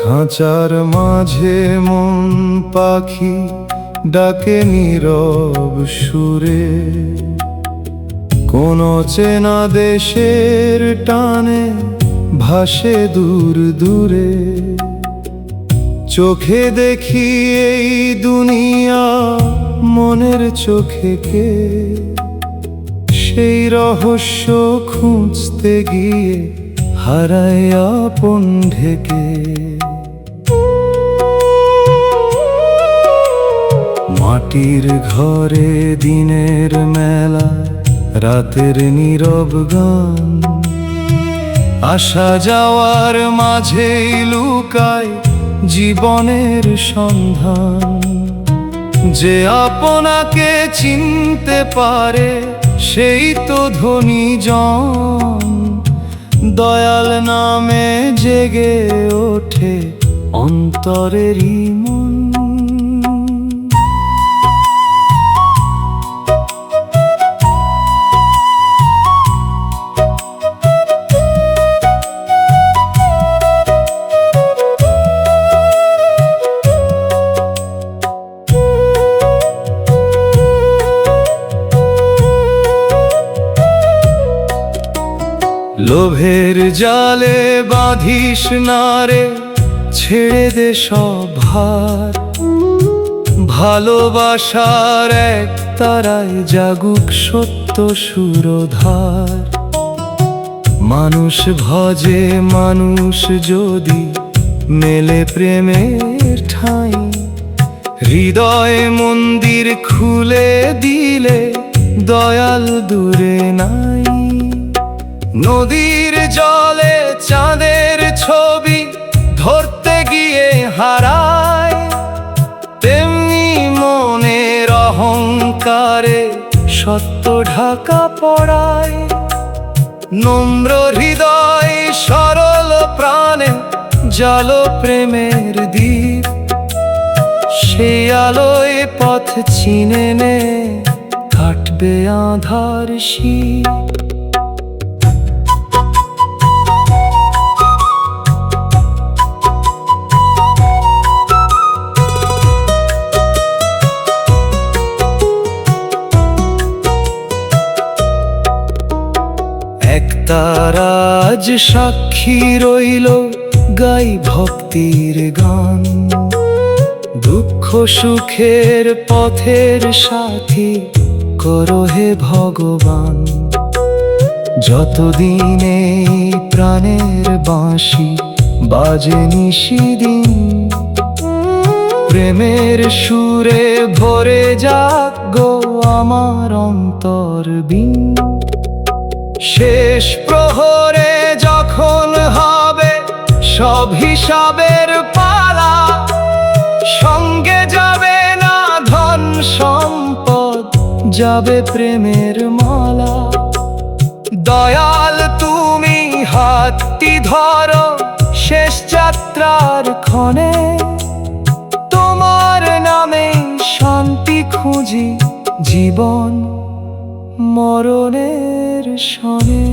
খাঁচার মাঝে মন পাখি ডাকে নীরব সুরে, কোন চেনা দেশের টানে ভাসে দূর দূরে। চোখে দেখি এই দুনিয়া, মনের চোখে কে? সেই রহস্য খুঁজতে গিয়ে হারায় আপন ঢেকে। মাটির ঘরে দিনের মেলা, রাতের নীরব গান, আসা যাওয়ার মাঝেই লুকায় জীবনের সন্ধান। যে আপনাকে চিনতে পারে সেই তো ধনী জন, দয়াল নামে জেগে ওঠে অন্তরেরই মন। লোভের জালে বাঁধিস না রে, ছেড়ে দে সব ভার। ভালোবাসার এক তারায় জাগুক সত্য সুরধার। মানুষ ভজে মানুষ যদি মেলে প্রেমের ঠাঁই, হৃদয় মন্দির খুলে দিলে দয়াল দূরে নাই। নদীর জলে চাঁদের ছবি ধরতে গিয়ে হারায়, তেমনি মনের অহংকারে সত্য ঢাকা পড়ায়। নম্র হৃদয় সরল প্রাণে জালো প্রেমের দ্বীপ, সেই আলোয় পথ চিনে নে, কাটবে আঁধার শীত। তারা আজ সাক্ষী রইল, গাই ভক্তির গান। দুঃখ সুখের পথের সাথী করো হে ভগবান। যতদিনে প্রাণের বাঁশি বাজে নিশিদিন, প্রেমের সুরে ভরে যাক গো আমার অন্তর বিন। শেষ প্রহরে যখন হবে সব হিসাবের পালা, সঙ্গে যাবে না ধন সম্পদ, যাবে প্রেমের মালা। দয়াল তুমি হাতটি ধরো শেষ যাত্রার ক্ষণে, তোমার নামে শান্তি খুঁজি জীবন মরণের সনে।